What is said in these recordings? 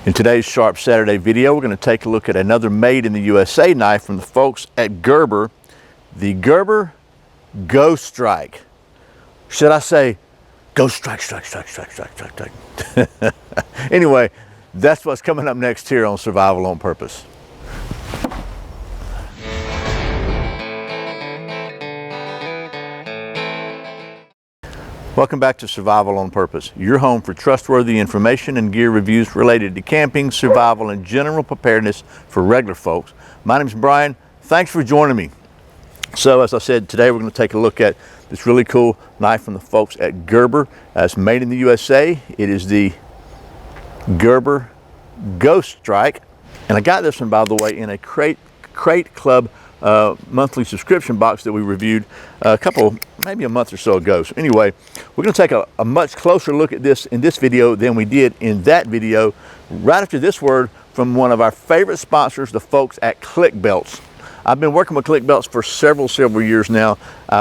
In today's Sharp Saturday video, we're going to take a look at another made in the USA knife from the folks at Gerber, the Gerber Ghoststrike. Should I say Ghoststrike, strike. Anyway, that's what's coming up next here on Survival on Purpose. Welcome back to Survival on Purpose, your home for trustworthy information and gear reviews related to camping, survival, and general preparedness for regular folks. My name's Brian. Thanks for joining me. So, as I said, today we're going to take a look at this really cool knife from the folks at Gerber. It's made in the USA. It is the Gerber Ghoststrike. And I got this one, by the way, in a Crate Club monthly subscription box that we reviewed maybe a month or so ago. So anyway, we're going to take a much closer look at this in this video than we did in that video, right after this word from one of our favorite sponsors, the folks at Click Belts. I've been working with Click Belts for several years now.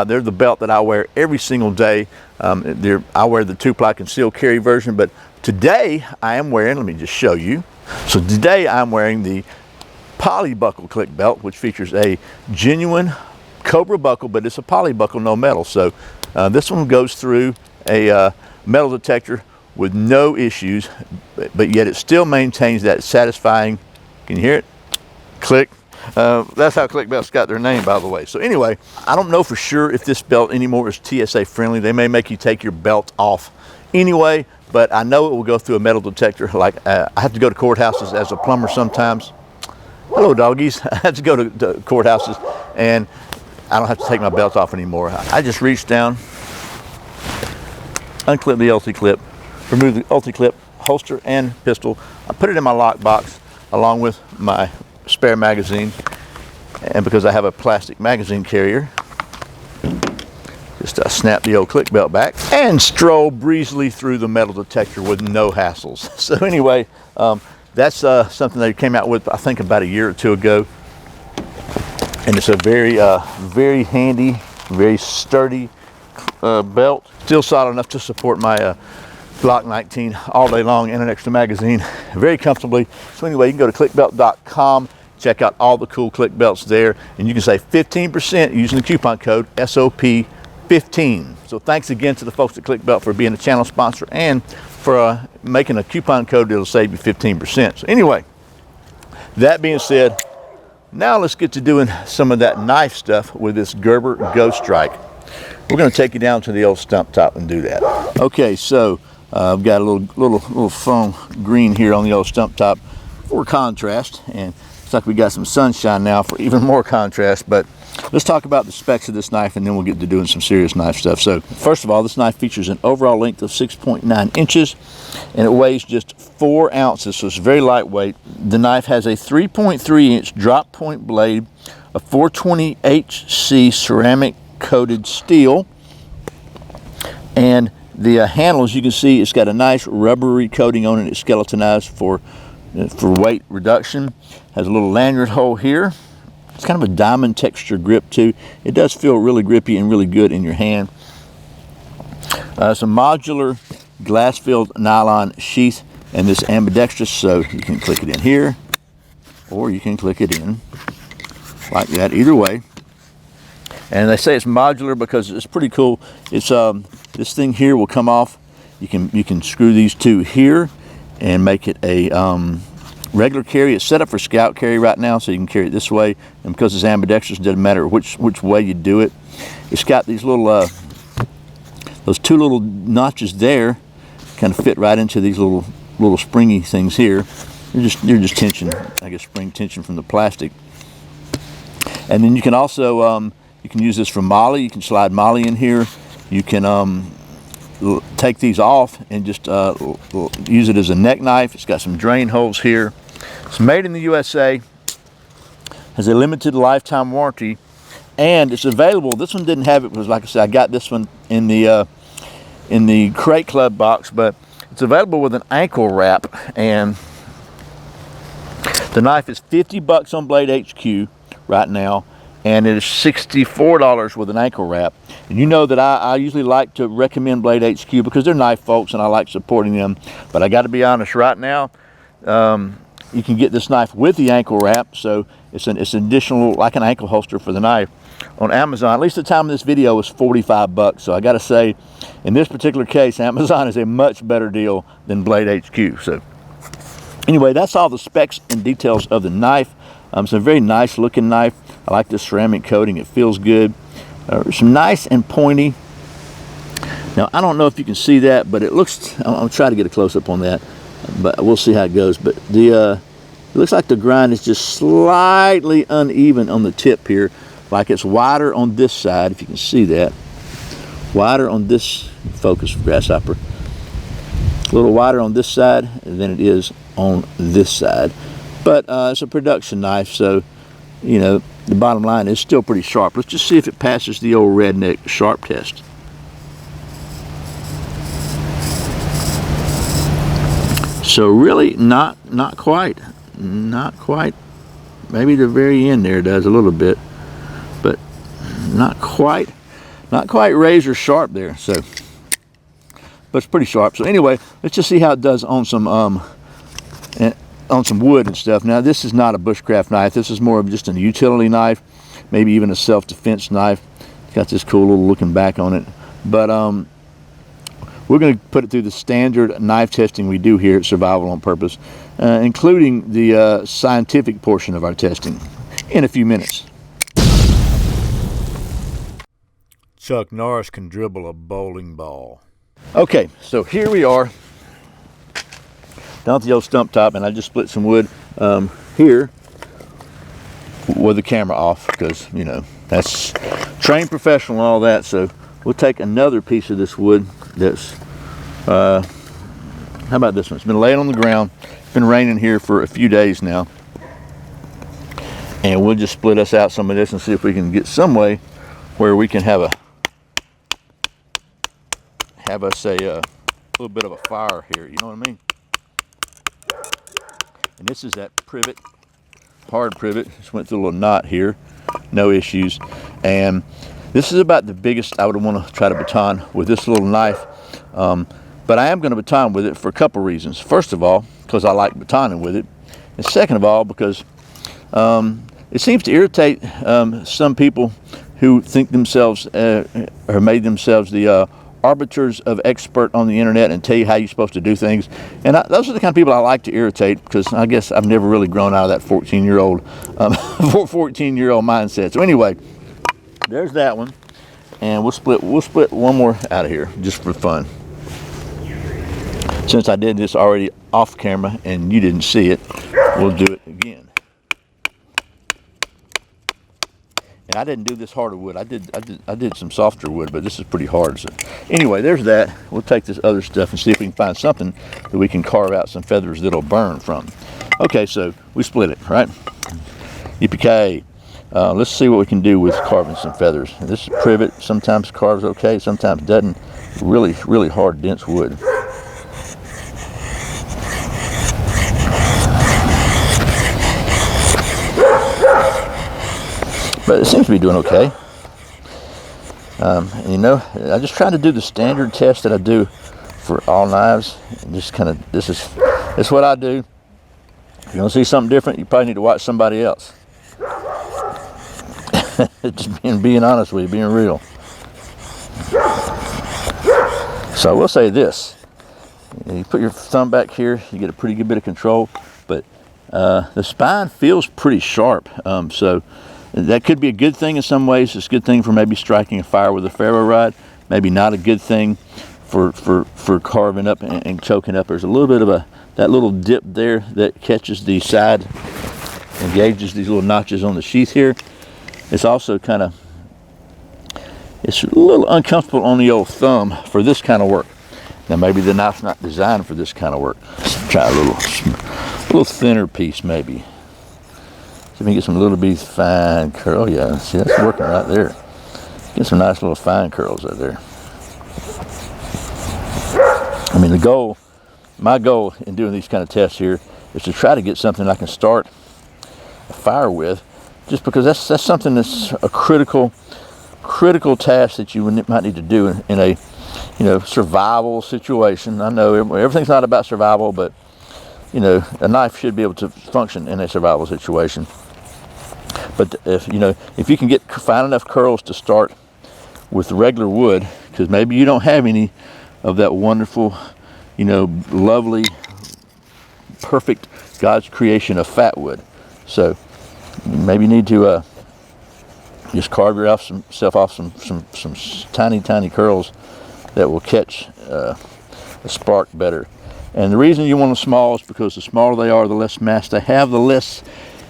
They're the belt that I wear every single day. I wear the 2-ply concealed carry version, but today I am wearing, let me just show you. So today I'm wearing the poly buckle click belt, which features a genuine Cobra buckle, but it's a poly buckle, no metal. So this one goes through a metal detector with no issues, but yet it still maintains that satisfying, can you hear it? Click. That's how Click Belts got their name, by the way. So anyway, I don't know for sure if this belt anymore is TSA friendly. They may make you take your belt off anyway, but I know it will go through a metal detector. Like I have to go to courthouses as a plumber sometimes. Hello, doggies. I have to go to courthouses, and I don't have to take my belt off anymore. I just reach down, unclip the LT clip, remove the LT clip, holster, and pistol. I put it in my lock box along with my spare magazine, and because I have a plastic magazine carrier, just snap the old click belt back and stroll breezily through the metal detector with no hassles. So anyway, that's something they came out with, I think, about a year or two ago, and it's a very handy, very sturdy belt. Still solid enough to support my Glock 19 all day long and an extra magazine very comfortably. So anyway, you can go to clickbelt.com, check out all the cool click belts there, and you can save 15% using the coupon code SOP15. So thanks again to the folks at Click Belt for being a channel sponsor and for making a coupon code that'll save you 15%. So anyway, that being said, now let's get to doing some of that knife stuff with this Gerber Ghoststrike. We're going to take you down to the old stump top and do that. Okay, so I've got a little foam green here on the old stump top for contrast, and it's like we got some sunshine now for even more contrast. But let's talk about the specs of this knife, and then we'll get to doing some serious knife stuff. So first of all, this knife features an overall length of 6.9 inches, and it weighs just 4 ounces, so it's very lightweight. The knife has a 3.3 inch drop point blade, a 420 HC ceramic coated steel, and the handle, as you can see, it's got a nice rubbery coating on it. It's skeletonized for weight reduction. Has a little lanyard hole here. It's kind of a diamond texture grip too. It does feel really grippy and really good in your hand. It's a modular glass-filled nylon sheath, and this ambidextrous, so you can click it in here, or you can click it in like that, either way. And they say it's modular because it's pretty cool. It's this thing here will come off. You can screw these two here and make it a regular carry. It's set up for scout carry right now, so you can carry it this way, and because it's ambidextrous, it doesn't matter which way you do it. It's got these little those two little notches there, kind of fit right into these little springy things here. They're just tension, I guess, spring tension from the plastic. And then you can also you can use this for molly. You can slide molly in here. You can take these off and just use it as a neck knife. It's got some drain holes here. It's made in the USA, has a limited lifetime warranty, and it's available. This one didn't have it because, like I said, I got this one in the Crate Club box, but it's available with an ankle wrap, and the knife is $50 on Blade HQ right now, and it is $64 with an ankle wrap. And you know that I usually like to recommend Blade HQ because they're knife folks and I like supporting them. But I got to be honest, right now, you can get this knife with the ankle wrap, so it's an additional, like an ankle holster for the knife. On Amazon, at least the time of this video, was 45 bucks. So I got to say, in this particular case, Amazon is a much better deal than Blade HQ. So anyway, that's all the specs and details of the knife. It's a very nice looking knife. I like this ceramic coating. It feels good. Some nice and pointy. Now, I don't know if you can see that, but it looks, I'll try to get a close-up on that, but we'll see how it goes. But it looks like the grind is just slightly uneven on the tip here. Like it's wider on this side, if you can see that. Wider on this, focus grasshopper. A little wider on this side than it is on this side. But it's a production knife, so, you know, the bottom line is still pretty sharp. Let's just see if it passes the old redneck sharp test. So really not quite. Not quite. Maybe the very end there does a little bit. But not quite razor sharp there. So, but it's pretty sharp. So anyway, let's just see how it does on some wood and stuff. Now, this is not a bushcraft knife. This is more of just a utility knife, maybe even a self-defense knife. It's got this cool little looking back on it. But we're going to put it through the standard knife testing we do here at Survival on Purpose, including the scientific portion of our testing, in a few minutes. Chuck Norris can dribble a bowling ball. Okay, so here we are down at the old stump top, and I just split some wood here with the camera off, because, you know, that's trained professional and all that. So we'll take another piece of this wood that's how about this one? It's been laying on the ground. It's been raining here for a few days now, and we'll just split us out some of this and see if we can get some way where we can have us a little bit of a fire here, you know what I mean? And this is that privet, hard privet. Just went through a little knot here, no issues. And this is about the biggest I would want to try to baton with this little knife. But I am going to baton with it for a couple reasons. First of all, because I like batoning with it. And second of all, because it seems to irritate some people who think themselves or made themselves the arbiters of expert on the internet and tell you how you're supposed to do things. And those are the kind of people I like to irritate, because I guess I've never really grown out of that 14-year-old mindset. So anyway, there's that one, and we'll split one more out of here just for fun. Since I did this already off camera and you didn't see it, we'll do it again. And I didn't do this harder wood. I did some softer wood, but this is pretty hard. So anyway, there's that. We'll take this other stuff and see if we can find something that we can carve out some feathers that'll burn from. Okay, so we split it, right? Yippee-ki-yay. Let's see what we can do with carving some feathers. This privet sometimes carves okay, sometimes doesn't. Really, really hard, dense wood. But it seems to be doing okay. You know, I just try to do the standard test that I do for all knives. And just kind of, this is what I do. If you want to see something different, you probably need to watch somebody else. Just being honest with you, being real. So I will say this. You put your thumb back here, you get a pretty good bit of control, but the spine feels pretty sharp. So that could be a good thing in some ways. It's a good thing for maybe striking a fire with a ferro rod. Maybe not a good thing for carving up and choking up. There's a little bit of that little dip there that catches the side, engages these little notches on the sheath here. It's also it's a little uncomfortable on the old thumb for this kind of work. Now maybe the knife's not designed for this kind of work. Let's try a little thinner piece maybe. See if we can get some little bitty fine curl. Oh yeah, see, that's working right there. Get some nice little fine curls out there. I mean, my goal in doing these kind of tests here is to try to get something I can start a fire with, just because that's something that's a critical task that you might need to do in a survival situation. I know everything's not about survival, but you know, a knife should be able to function in a survival situation. But if you can find enough curls to start with regular wood, because maybe you don't have any of that wonderful, you know, lovely, perfect God's creation of fat wood. So maybe you need to just carve yourself off some tiny curls that will catch a spark better. And the reason you want them small is because the smaller they are, the less mass they have, the less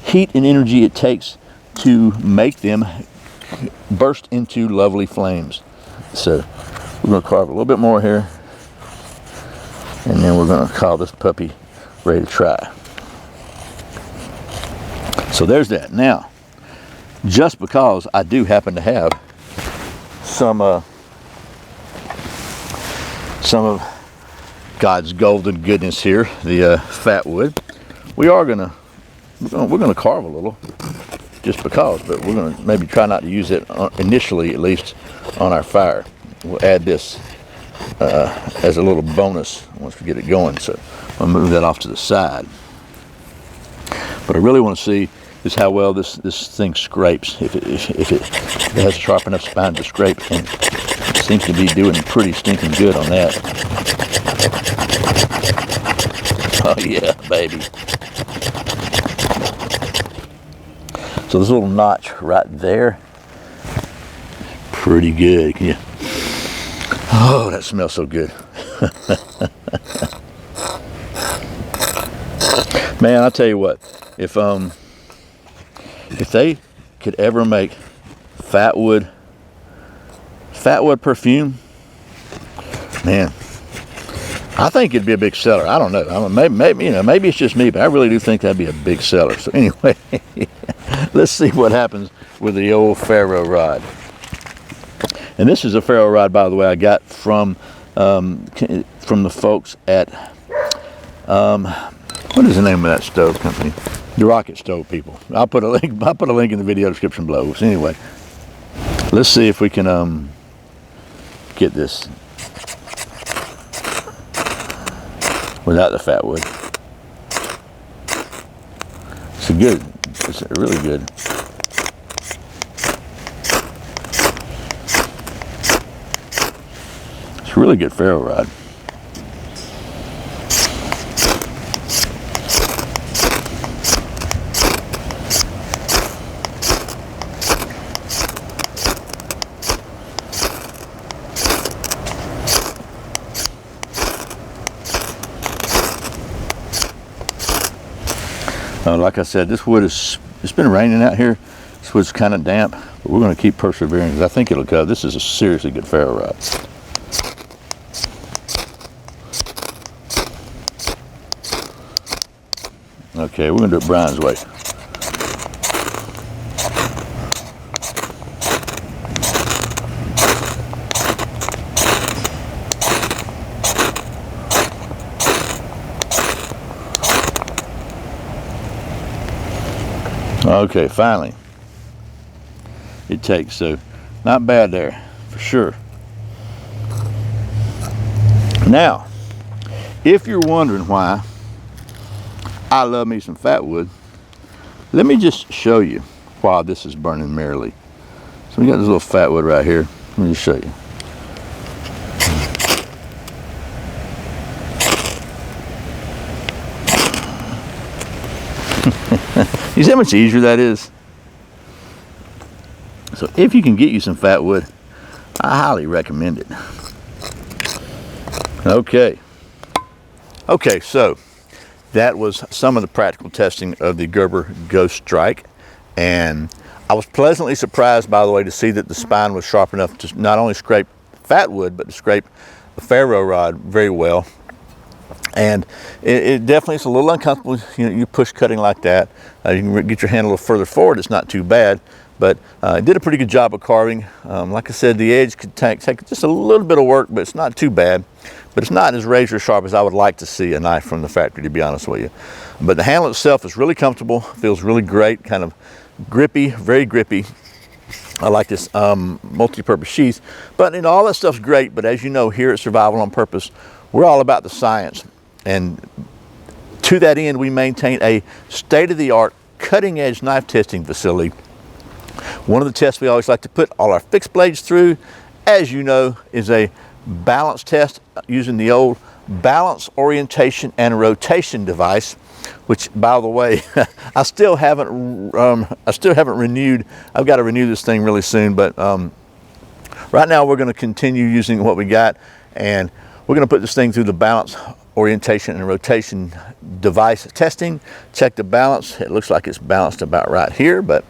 heat and energy it takes to make them burst into lovely flames. So we're going to carve a little bit more here, and then we're going to call this puppy ready to try. So there's that. Now, just because I do happen to have some of God's golden goodness here, the fat wood, we're gonna carve a little, just because, but we're gonna maybe try not to use it initially, at least on our fire. We'll add this as a little bonus once we get it going. So I'll move that off to the side. But I really want to see is how well this thing scrapes. If it has a sharp enough spine to scrape, and it seems to be doing pretty stinking good on that. Oh yeah, baby. So this little notch right there, pretty good. Yeah. Oh, that smells so good. Man, I'll tell you what, if they could ever make fat wood perfume, man, I think it'd be a big seller. I don't know. Maybe it's just me, but I really do think that'd be a big seller. So anyway, let's see what happens with the old ferro rod. And this is a ferro rod, by the way, I got from the folks at what is the name of that stove company? The Rocket Stove people. I'll put a link in the video description below. So anyway, let's see if we can get this without the fat wood. It's really good. It's a really good ferro rod. Like I said, this wood it's been raining out here. This wood's kind of damp, but we're going to keep persevering because I think it'll go. This is a seriously good ferro rod. Okay, we're going to do it Brian's way. Okay, finally it takes, so not bad there for sure. Now, if you're wondering why I love me some fat wood, let me just show you while this is burning merrily. So we got this little fat wood right here. Let me just show you. You see how much easier that is? So if you can get you some fat wood, I highly recommend it. Okay, so that was some of the practical testing of the Gerber Ghoststrike, and I was pleasantly surprised, by the way, to see that the spine was sharp enough to not only scrape fat wood, but to scrape the ferro rod very well. And it definitely is a little uncomfortable. You push cutting like that. You can get your hand a little further forward. It's not too bad, but it did a pretty good job of carving. Like I said, the edge could take just a little bit of work, but it's not too bad. But it's not as razor sharp as I would like to see a knife from the factory, to be honest with you. But the handle itself is really comfortable. Feels really great, kind of grippy, very grippy. I like this multi-purpose sheath. But all that stuff's great. But as you know, here at Survival on Purpose, we're all about the science. And To that end, we maintain a state-of-the-art, cutting-edge knife testing facility. One of the tests we always like to put all our fixed blades through, as you know, is a balance test using the old balance, orientation, and rotation device, which, by the way, I still haven't renewed. I've got to renew this thing really soon, but right now we're going to continue using what we got, and we're going to put this thing through the balance, orientation, and rotation device testing. Check the balance. It looks like it's balanced about right here, but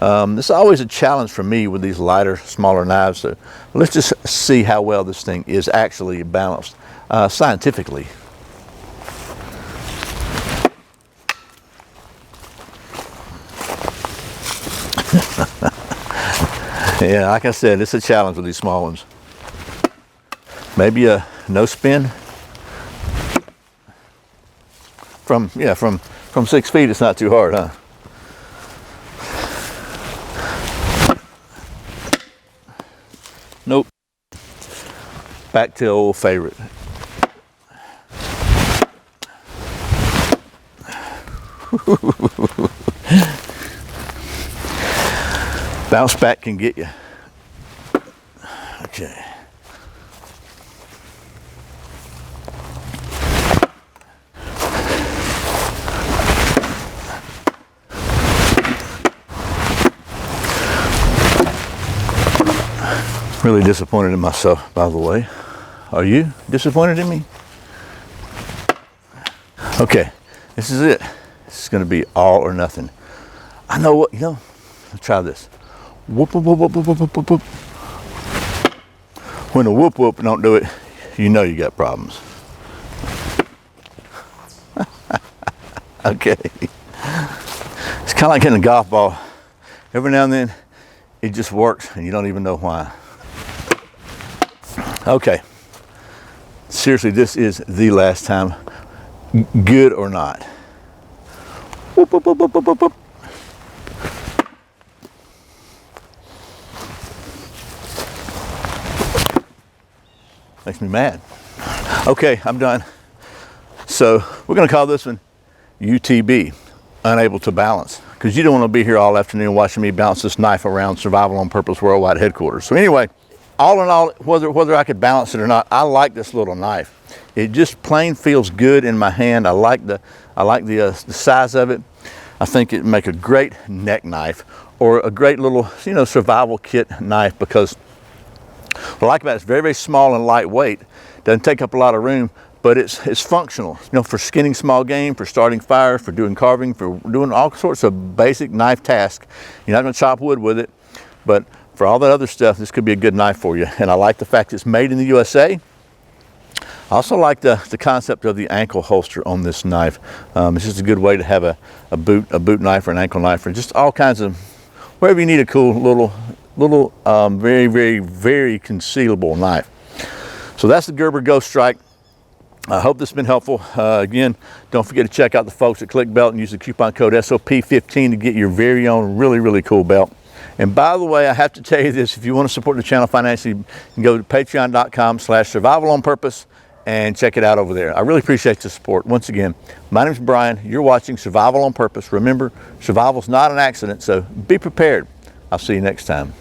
this is always a challenge for me with these lighter, smaller knives. So let's just see how well this thing is actually balanced scientifically. Yeah, like I said, it's a challenge with these small ones. Maybe a no spin. From 6 feet, it's not too hard, huh? Nope. Back to old favorite. Bounce back can get you. Okay. Really disappointed in myself, by the way. Are you disappointed in me? Okay, this is it. This is going to be all or nothing. I know what, let's try this. Whoop, whoop, whoop, whoop, whoop, whoop, whoop, whoop. When the whoop, whoop don't do it, you know you got problems. Okay. It's kind of like hitting a golf ball. Every now and then, it just works, and you don't even know why. Okay. Seriously, this is the last time. Good or not. Whoop, whoop, whoop, whoop, whoop, whoop. Makes me mad. Okay, I'm done. So we're gonna call this one UTB, unable to balance, because you don't want to be here all afternoon watching me bounce this knife around Survival on Purpose Worldwide headquarters. So anyway, all in all, whether I could balance it or not, I like this little knife. It just plain feels good in my hand. I like the size of it. I think it'd make a great neck knife or a great little survival kit knife, because what I like about it, it's very, very small and lightweight. Doesn't take up a lot of room, but it's functional. For skinning small game, for starting fires, for doing carving, for doing all sorts of basic knife tasks. You're not going to chop wood with it, but for all that other stuff, this could be a good knife for you. And I like the fact it's made in the USA. I also like the concept of the ankle holster on this knife. It's just a good way to have a boot knife or an ankle knife, or just all kinds of, wherever you need a cool little very, very, very concealable knife. So that's the Gerber Ghoststrike. I hope this has been helpful. Again, don't forget to check out the folks at Click Belt and use the coupon code SOP15 to get your very own really, really cool belt. And by the way, I have to tell you this, if you want to support the channel financially, you can go to patreon.com/survivalonpurpose and check it out over there. I really appreciate the support. Once again, my name is Brian. You're watching Survival on Purpose. Remember, survival's not an accident, so be prepared. I'll see you next time.